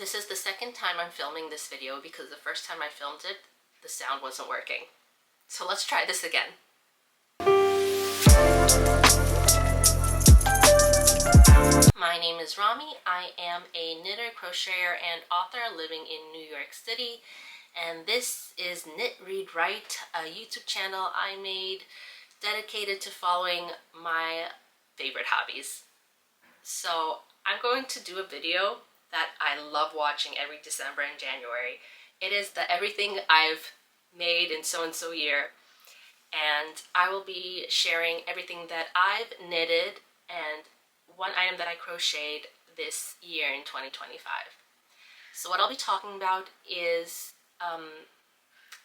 This is the second time I'm filming this video because the first time I filmed it, the sound wasn't working. So let's try this again. My name is Rami. I am a knitter, crocheter, and author living in New York City. And this is Knit, Read, Write, a YouTube channel I made dedicated to following my favorite hobbies. So I'm going to do a video that I love watching every December and January. It is the everything I've made in so-and-so year. And I will be sharing everything that I've knitted and one item that I crocheted this year in 2025. So what I'll be talking about is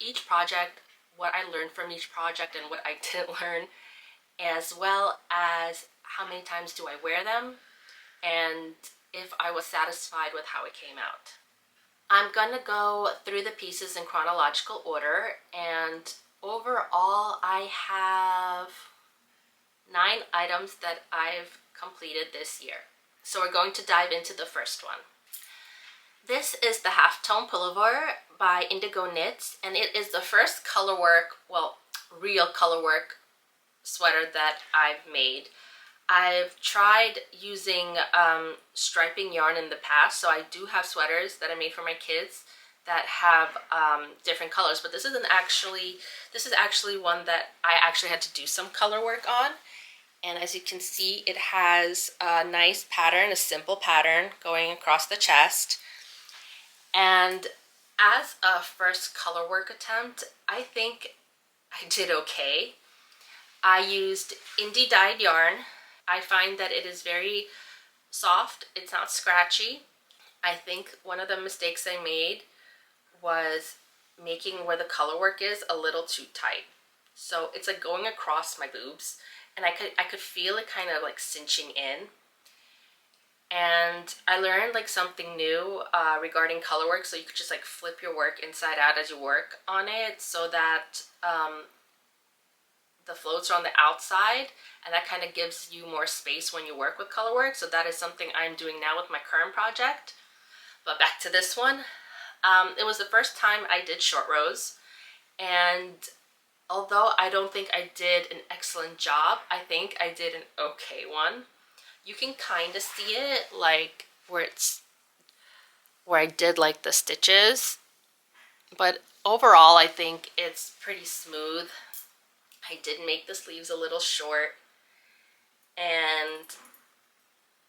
each project, what I learned from each project and what I didn't learn, as well as how many times do I wear them, and if I was satisfied with how it came out. I'm gonna go through the pieces in chronological order, and overall I have 9 items that I've completed this year. So we're going to dive into the first one. This is the Halftone Pullover by Indigo Knits, and it is the first colorwork, well, real colorwork sweater that I've made. I've tried using striping yarn in the past, so I do have sweaters that I made for my kids that have different colors, but this is actually one that I actually had to do some color work on. And as you can see, it has a nice pattern, a simple pattern going across the chest. And as a first color work attempt, I think I did okay. I used indie dyed yarn. I find that it is very soft, it's not scratchy. I think one of the mistakes I made was making where the color work is a little too tight. So it's like going across my boobs, and I could feel it kind of like cinching in. And I learned like something new regarding color work, so you could just like flip your work inside out as you work on it, so that the floats are on the outside, and that kind of gives you more space when you work with color work. So that is something I'm doing now with my current project. But back to this one. It was the first time I did short rows, and although I don't think I did an excellent job, I think I did an okay one. You can kind of see it like where I did like the stitches, but overall I think it's pretty smooth. I did make the sleeves a little short, and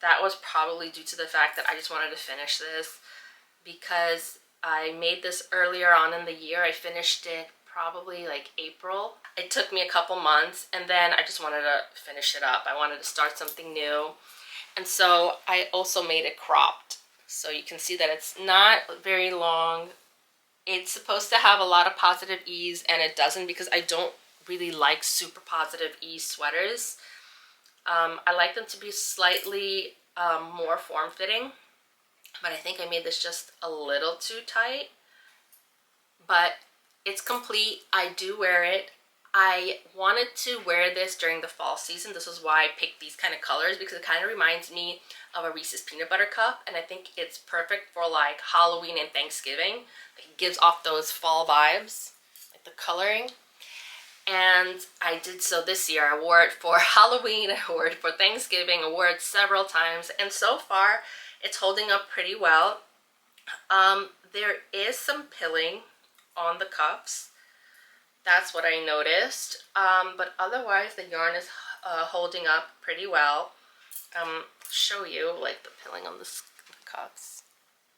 that was probably due to the fact that I just wanted to finish this because I made this earlier on in the year. I finished it probably like April. It took me a couple months, and then I just wanted to finish it up. I wanted to start something new, and so I also made it cropped. So you can see that it's not very long. It's supposed to have a lot of positive ease, and it doesn't, because I don't really like super positive ease sweaters. I like them to be slightly more form-fitting, but I think I made this just a little too tight. But it's complete. I do wear it. I wanted to wear this during the fall season. This is why I picked these kind of colors, because it kind of reminds me of a Reese's Peanut Butter Cup, and I think it's perfect for like Halloween and Thanksgiving. Like, it gives off those fall vibes, like the coloring. And I did so this year. I wore it for Halloween, I wore it for Thanksgiving, I wore it several times, and so far it's holding up pretty well. There is some pilling on the cuffs. That's what I noticed. But otherwise the yarn is holding up pretty well. Show you like the pilling on the cuffs.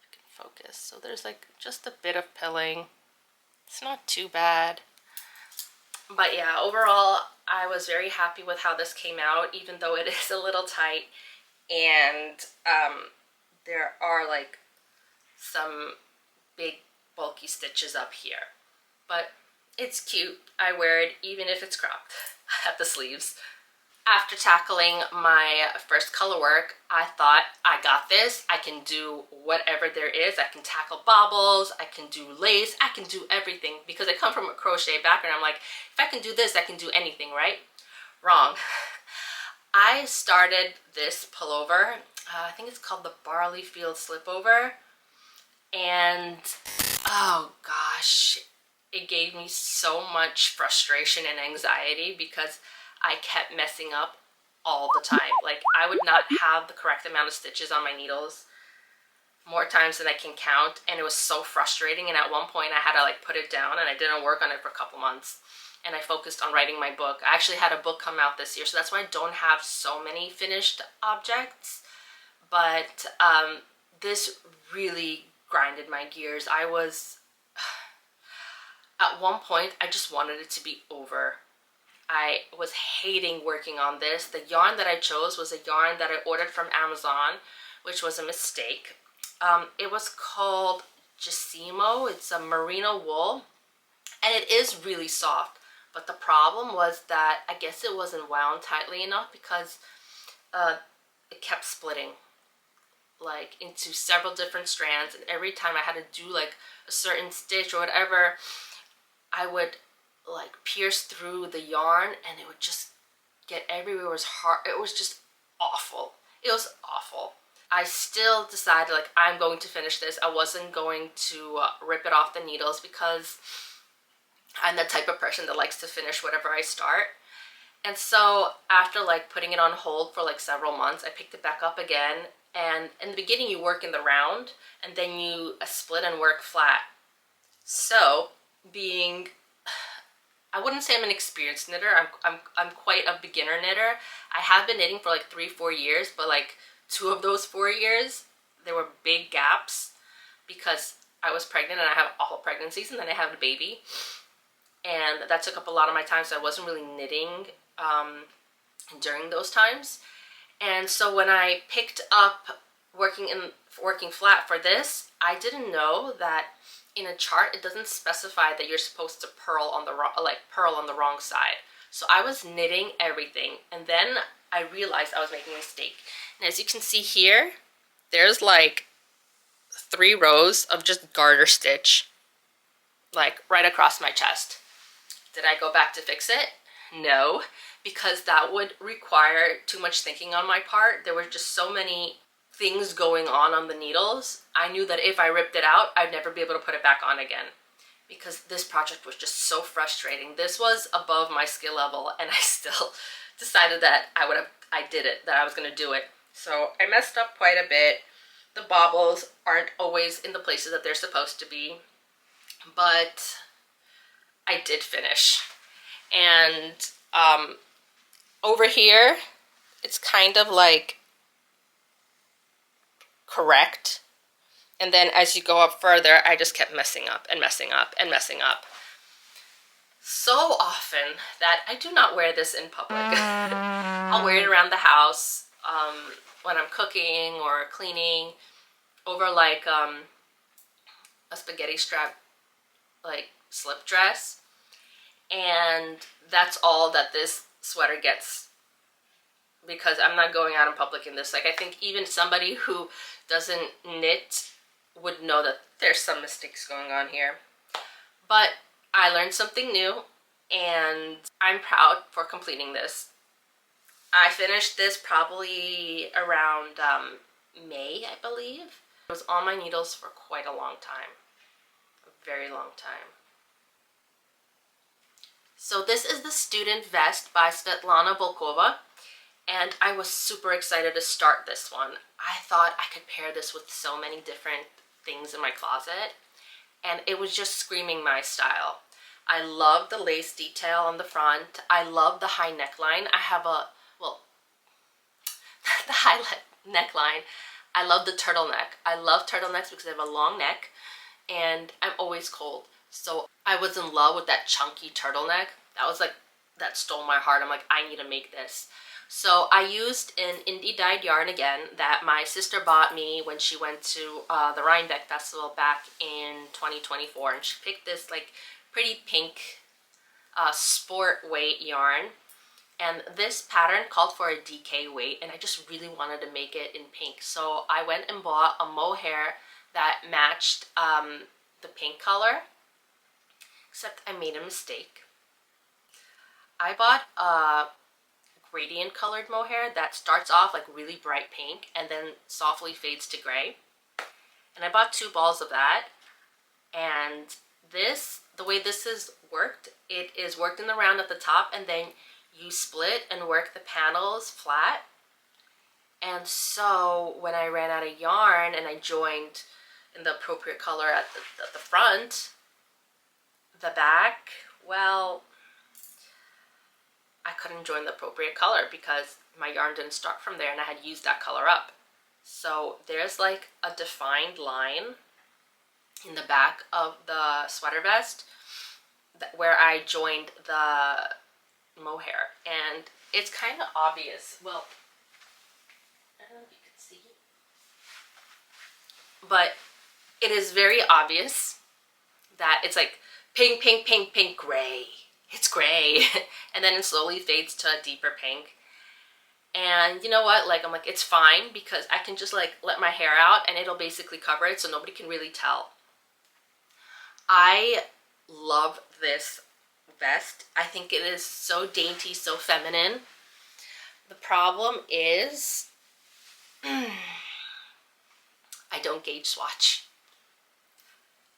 I can focus. So there's like just a bit of pilling. It's not too bad. But yeah, overall, I was very happy with how this came out, even though it is a little tight, and there are like some big bulky stitches up here. But it's cute. I wear it even if it's cropped at the sleeves. After tackling my first color work, I thought, I got this. I can do whatever there is. I can tackle baubles, I can do lace, I can do everything. Because I come from a crochet background, I'm like, if I can do this, I can do anything, right? Wrong. I started this pullover, I think it's called the Barley Slipover. And oh gosh, it gave me so much frustration and anxiety because I kept messing up all the time. Like, I would not have the correct amount of stitches on my needles more times than I can count, and it was so frustrating. And at one point I had to like put it down, and I didn't work on it for a couple months, and I focused on writing my book. I actually had a book come out this year, so that's why I don't have so many finished objects. But this really grinded my gears. At one point I just wanted it to be over. I was hating working on this. The yarn that I chose was a yarn that I ordered from Amazon, which was a mistake. It was called Gisimo. It's a merino wool, and it is really soft. But the problem was that I guess it wasn't wound tightly enough because it kept splitting like into several different strands, and every time I had to do like a certain stitch or whatever, I would like pierce through the yarn and it would just get everywhere. It was hard. It was just awful. It was awful. I still decided like I'm going to finish this. I wasn't going to rip it off the needles because I'm the type of person that likes to finish whatever I start. And so after like putting it on hold for like several months, I picked it back up again. And in the beginning you work in the round, and then you split and work flat. So being, I wouldn't say I'm an experienced knitter. I'm quite a beginner knitter. I have been knitting for like 3-4 years, but like 2 of those 4 years there were big gaps because I was pregnant, and I have all pregnancies, and then I had a baby, and that took up a lot of my time, so I wasn't really knitting during those times. And so when I picked up working flat for this, I didn't know that in a chart it doesn't specify that you're supposed to purl on the wrong side. So I was knitting everything, and then I realized I was making a mistake. And as you can see here, there's like 3 rows of just garter stitch, like right across my chest. Did I go back to fix it? No, because that would require too much thinking on my part. There were just so many things going on the needles. I knew that if I ripped it out, I'd never be able to put it back on again, because this project was just so frustrating. This was above my skill level, and I still decided that I was gonna do it. So I messed up quite a bit. The bobbles aren't always in the places that they're supposed to be, but I did finish. And over here, it's kind of like correct. And then as you go up further, I just kept messing up and messing up and messing up. So often that I do not wear this in public. I'll wear it around the house when I'm cooking or cleaning over like a spaghetti strap like slip dress. And that's all that this sweater gets, because I'm not going out in public in this. Like, I think even somebody who doesn't knit would know that there's some mistakes going on here. But I learned something new, and I'm proud for completing this. I finished this probably around May, I believe. I was on my needles for quite a long time, a very long time. So this is the Student Vest by Svetlana Volkova, and I was super excited to start this one. I thought I could pair this with so many different things in my closet, and it was just screaming my style. I love the lace detail on the front. I love the high neckline. I have the high neckline. I love the turtleneck. I love turtlenecks because they have a long neck, and I'm always cold. So I was in love with that chunky turtleneck. That stole my heart. I'm like, I need to make this. So I used an indie dyed yarn again that my sister bought me when she went to the Rhinebeck Festival back in 2024. And she picked this like pretty pink sport weight yarn. And this pattern called for a DK weight, and I just really wanted to make it in pink. So I went and bought a mohair that matched the pink color, except I made a mistake. I bought a gradient colored mohair that starts off like really bright pink and then softly fades to gray. And I bought 2 balls of that. And this, the way this is worked, it is worked in the round at the top, and then you split and work the panels flat. And so when I ran out of yarn and I joined in the appropriate color at the front, the back, well, I couldn't join the appropriate color because my yarn didn't start from there and I had used that color up. So there's like a defined line in the back of the sweater vest where I joined the mohair, and it's kind of obvious. Well, I don't know if you can see, but it is very obvious that it's like pink, pink, pink, pink, gray. It's gray. And then it slowly fades to a deeper pink. And you know what, like, I'm like, it's fine because I can just like let my hair out and it'll basically cover it so nobody can really tell. I love this vest. I think it is so dainty, so feminine. The problem is I don't gauge swatch.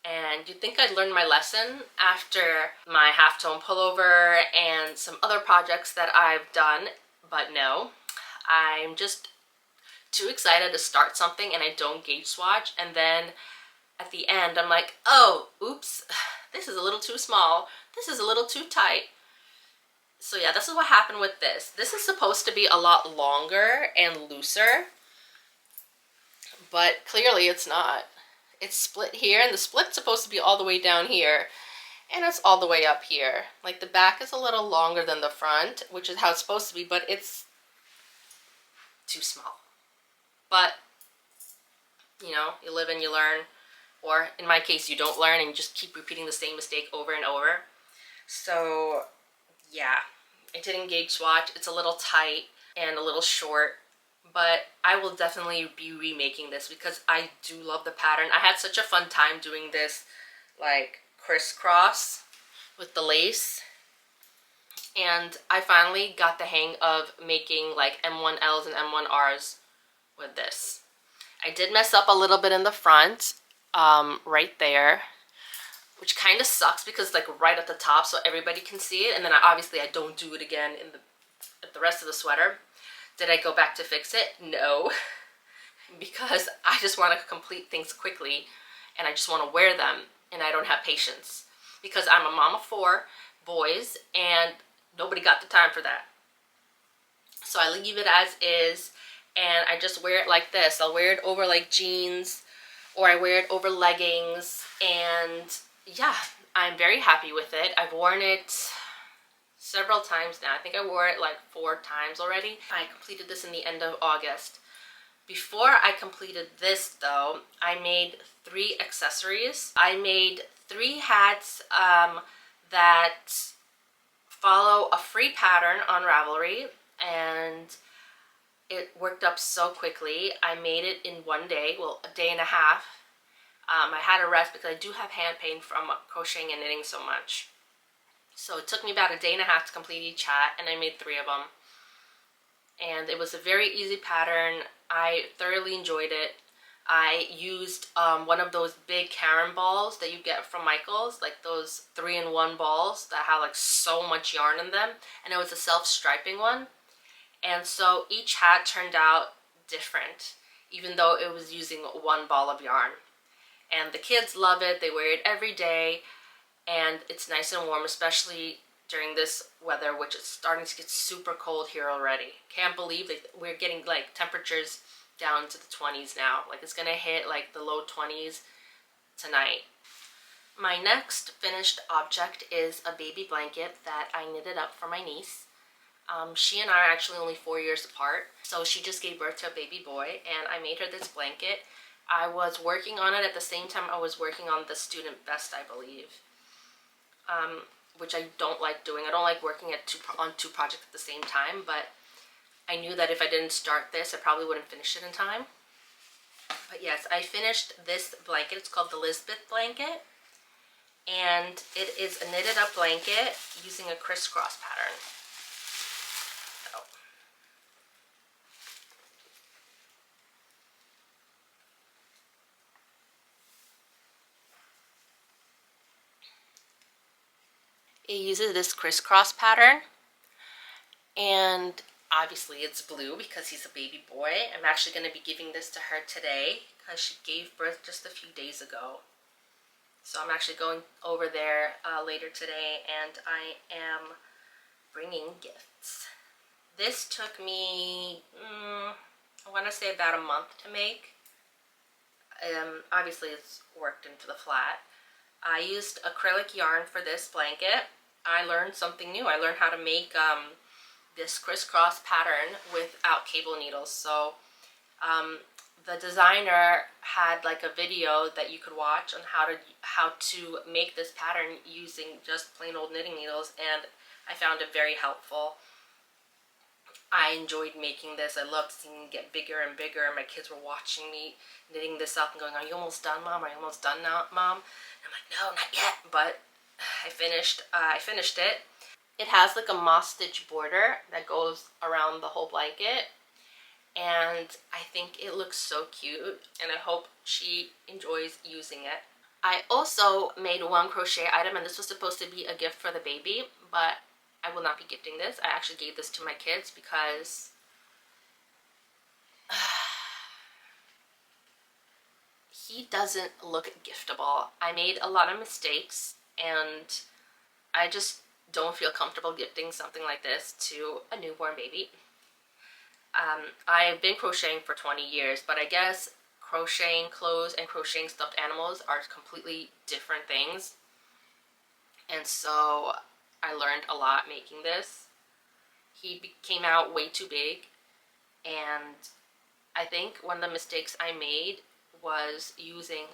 And you'd think I'd learned my lesson after my halftone pullover and some other projects that I've done, but no. I'm just too excited to start something and I don't gauge swatch, and then at the end I'm like, oh, oops, this is a little too small, this is a little too tight. So yeah, this is what happened with this. This is supposed to be a lot longer and looser, but clearly it's not. It's split here, and the split's supposed to be all the way down here, and it's all the way up here. Like, the back is a little longer than the front, which is how it's supposed to be, but it's too small. But, you know, you live and you learn, or in my case, you don't learn and you just keep repeating the same mistake over and over. So, yeah, it didn't gauge swatch. It's a little tight and a little short. But I will definitely be remaking this because I do love the pattern. I had such a fun time doing this, like, crisscross with the lace. And I finally got the hang of making like M1Ls and M1Rs with this. I did mess up a little bit in the front, right there, which kind of sucks because like right at the top so everybody can see it. And then obviously I don't do it again in the rest of the sweater. Did I go back to fix it? No, because I just want to complete things quickly and I just want to wear them, and I don't have patience because I'm a mom of 4 boys and nobody got the time for that. So I leave it as is and I just wear it like this. I'll wear it over like jeans, or I wear it over leggings, and yeah, I'm very happy with it. I've worn it several times now. I think I wore it like 4 times already. I completed this in the end of August. Before I completed this though, I made 3 accessories. I made 3 hats that follow a free pattern on Ravelry, and it worked up so quickly. I made it in 1 day, well, a day and a half. I had a rest because I do have hand pain from crocheting and knitting so much. So it took me about a day and a half to complete each hat, and I made 3 of them. And it was a very easy pattern. I thoroughly enjoyed it. I used one of those big Karen balls that you get from Michael's, like those 3-in-1 balls that have like so much yarn in them, and it was a self-striping one. And so each hat turned out different, even though it was using 1 ball of yarn. And the kids love it. They wear it every day. And it's nice and warm, especially during this weather, which is starting to get super cold here already. Can't believe that we're getting like temperatures down to the 20s now. Like, it's gonna hit like the low 20s tonight. My next finished object is a baby blanket that I knitted up for my niece. She and I are actually only 4 years apart, so she just gave birth to a baby boy, and I made her this blanket. I was working on it at the same time I was working on the student vest, I believe. Which I don't like doing. I don't like working on 2 projects at the same time, but I knew that if I didn't start this, I probably wouldn't finish it in time. But yes, I finished this blanket. It's called the Lisbeth Blanket, and it is a knitted up blanket using a crisscross pattern. So. It uses this crisscross pattern, and obviously it's blue because he's a baby boy. I'm actually going to be giving this to her today because she gave birth just a few days ago. So I'm actually going over there later today, and I am bringing gifts. This took me, I want to say about a month to make. Obviously it's worked into the flat. I used acrylic yarn for this blanket. I learned something new. I learned how to make this crisscross pattern without cable needles. So the designer had like a video that you could watch on how to make this pattern using just plain old knitting needles, and I found it very helpful. I enjoyed making this. I loved seeing it get bigger and bigger. My kids were watching me knitting this up and going, "Are you almost done, Mom? Are you almost done now, Mom?" And I'm like, "No, not yet." But I finished it. It has like a moss stitch border that goes around the whole blanket, and I think it looks so cute, and I hope she enjoys using it. I also made one crochet item, and this was supposed to be a gift for the baby, but I will not be gifting this. I actually gave this to my kids because he doesn't look giftable. I made a lot of mistakes, and I just don't feel comfortable gifting something like this to a newborn baby. I've been crocheting for 20 years, but I guess crocheting clothes and crocheting stuffed animals are completely different things. And so I learned a lot making this. He came out way too big, and I think one of the mistakes I made was using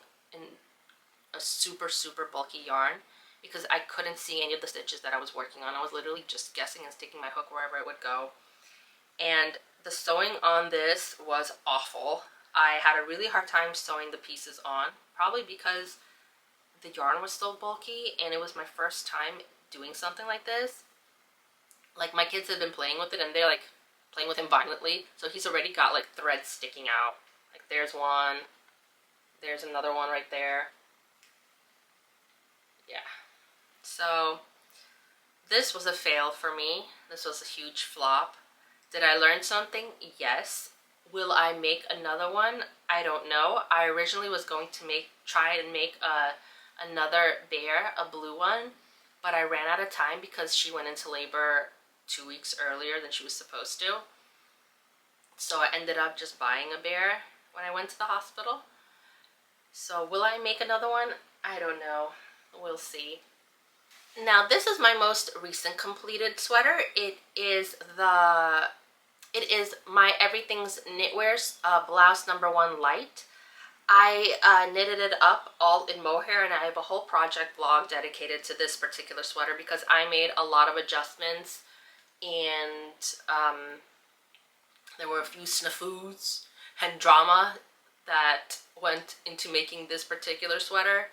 a super bulky yarn, because I couldn't see any of the stitches that I was working on. I was literally just guessing and sticking my hook wherever it would go. And the sewing on this was awful. I had a really hard time sewing the pieces on, probably because the yarn was so bulky, and it was my first time doing something like this. Like, my kids have been playing with it, and they're like playing with him violently, so he's already got like threads sticking out. Like, there's one, there's another one right there. Yeah. So this was a fail for me. This was a huge flop. Did I learn something? Yes. Will I make another one? I don't know. I originally was going to try and make another bear, a blue one, but I ran out of time because she went into labor 2 weeks earlier than she was supposed to. So I ended up just buying a bear when I went to the hospital. So will I make another one? I don't know. We'll see. Now, this is my most recent completed sweater. It is my Everything's Knitwear's Blouse #1 Light. I knitted it up all in mohair, and I have a whole project blog dedicated to this particular sweater because I made a lot of adjustments, and there were a few snafus and drama that went into making this particular sweater.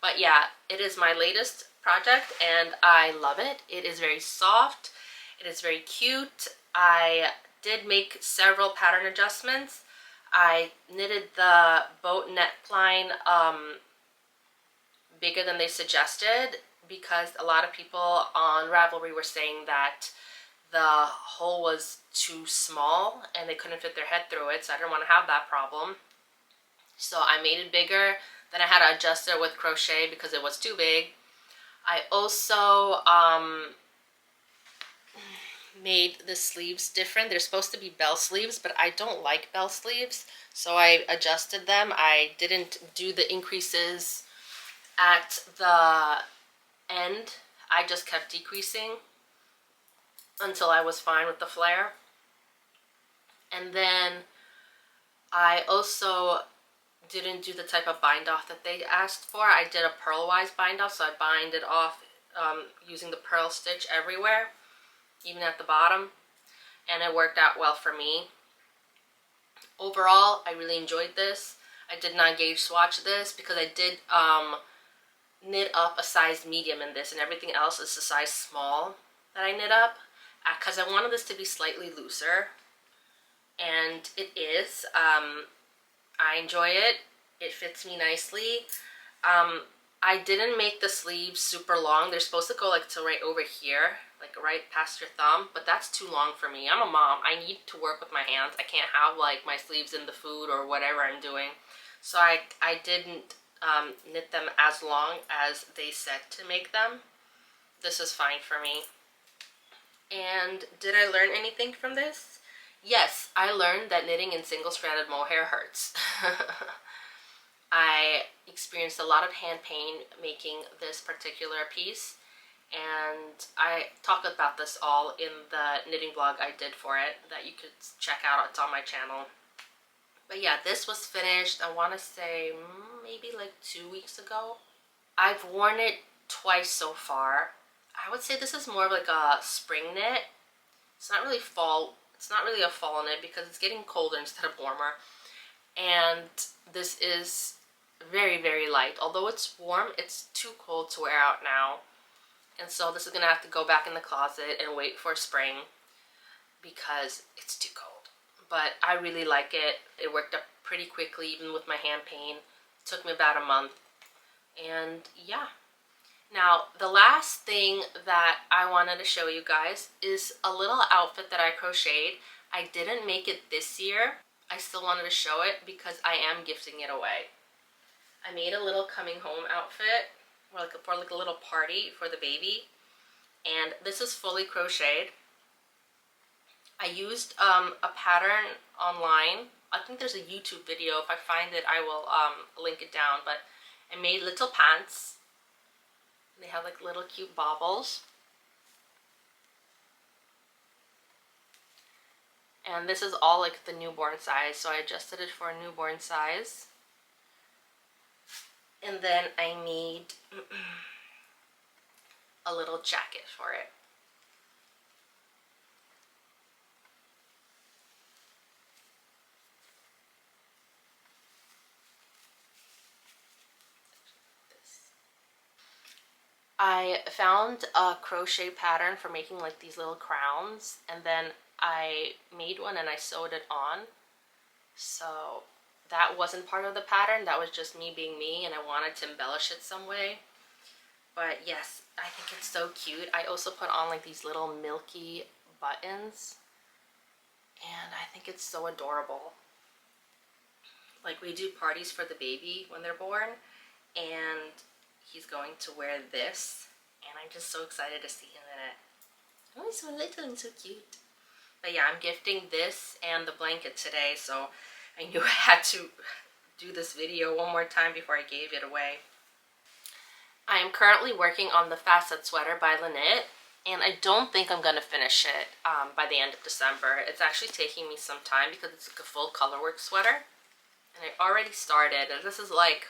But yeah, it is my latest project, and I love it. It is very soft. It is very cute. I did make several pattern adjustments. I knitted the boat neckline bigger than they suggested because a lot of people on Ravelry were saying that the hole was too small and they couldn't fit their head through it, so I didn't want to have that problem. So I made it bigger. Then I had to adjust it with crochet because it was too big. I also made the sleeves different. They're supposed to be bell sleeves, but I don't like bell sleeves, so I adjusted them. I didn't do the increases at the end. I just kept decreasing until I was fine with the flare. And then I also didn't do the type of bind off that they asked for. I did a purlwise bind off, so I bind it off using the purl stitch everywhere, even at the bottom, and it worked out well for me. Overall, I really enjoyed this. I did not gauge swatch this because I did knit up a size medium in this, and everything else is a size small that I knit up because I wanted this to be slightly looser, and it is. I enjoy it. It fits me nicely. I didn't make the sleeves super long. They're supposed to go like to right over here, like right past your thumb, but that's too long for me. I'm a mom. I need to work with my hands. I can't have like my sleeves in the food or whatever I'm doing. So I didn't knit them as long as they said to make them. This is fine for me. And did I learn anything from this? Yes, I learned that knitting in single-stranded mohair hurts. I experienced a lot of hand pain making this particular piece, and I talk about this all in the knitting vlog I did for it that you could check out. It's on my channel. But yeah, this was finished, I want to say maybe like 2 weeks ago. I've worn it twice so far. I would say this is more of like a spring knit. It's not really fall. It's not really a fall knit because it's getting colder instead of warmer. And this is very, very light. Although it's warm, it's too cold to wear out now. And so this is going to have to go back in the closet and wait for spring because it's too cold. But I really like it. It worked up pretty quickly even with my hand pain. It took me about a month. And yeah. Now, the last thing that I wanted to show you guys is a little outfit that I crocheted. I didn't make it this year. I still wanted to show it because I am gifting it away. I made a little coming home outfit for like a little party for the baby. And this is fully crocheted. I used a pattern online. I think there's a YouTube video. If I find it, I will link it down. But I made little pants. They have like little cute baubles. And this is all like the newborn size, so I adjusted it for a newborn size. And then I made a little jacket for it. I found a crochet pattern for making like these little crowns, and then I made one and I sewed it on. So that wasn't part of the pattern, that was just me being me, and I wanted to embellish it some way. But yes, I think it's so cute. I also put on like these little milky buttons, and I think it's so adorable. Like, we do parties for the baby when they're born, and he's going to wear this, and I'm just so excited to see him in it. Oh, he's so little and so cute. But yeah, I'm gifting this and the blanket today, so I knew I had to do this video one more time before I gave it away. I am currently working on the Facet Sweater by Lynette, and I don't think I'm going to finish it by the end of December. It's actually taking me some time because it's like a full colorwork sweater, and I already started, and this is like,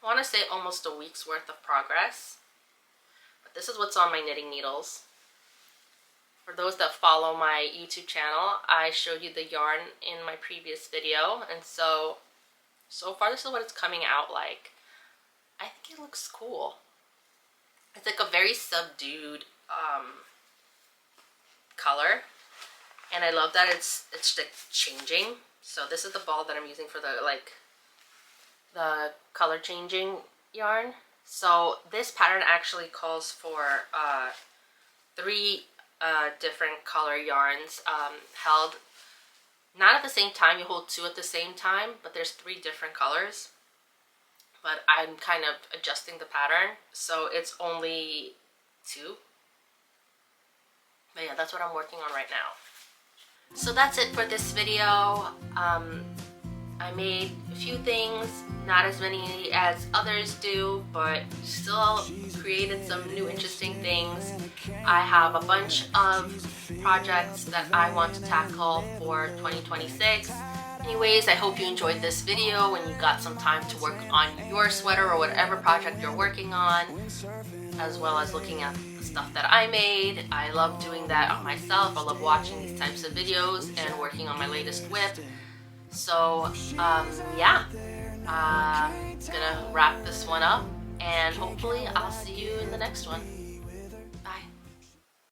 I want to say almost a week's worth of progress. But this is what's on my knitting needles. For those that follow my YouTube channel, I showed you the yarn in my previous video, and so far this is what it's coming out like. I think it looks cool. It's like a very subdued color, and I love that it's like changing. So this is the ball that I'm using for the color changing yarn. So this pattern actually calls for 3 different color yarns held not at the same time. You hold 2 at the same time, but there's 3 different colors. But I'm kind of adjusting the pattern, so it's only 2. But yeah, that's what I'm working on right now. So that's it for this video. I made a few things, not as many as others do, but still created some new interesting things. I have a bunch of projects that I want to tackle for 2026. Anyways, I hope you enjoyed this video and you got some time to work on your sweater or whatever project you're working on, as well as looking at the stuff that I made. I love doing that on myself. I love watching these types of videos and working on my latest whip. So yeah, I'm gonna wrap this one up, and hopefully I'll see you in the next one.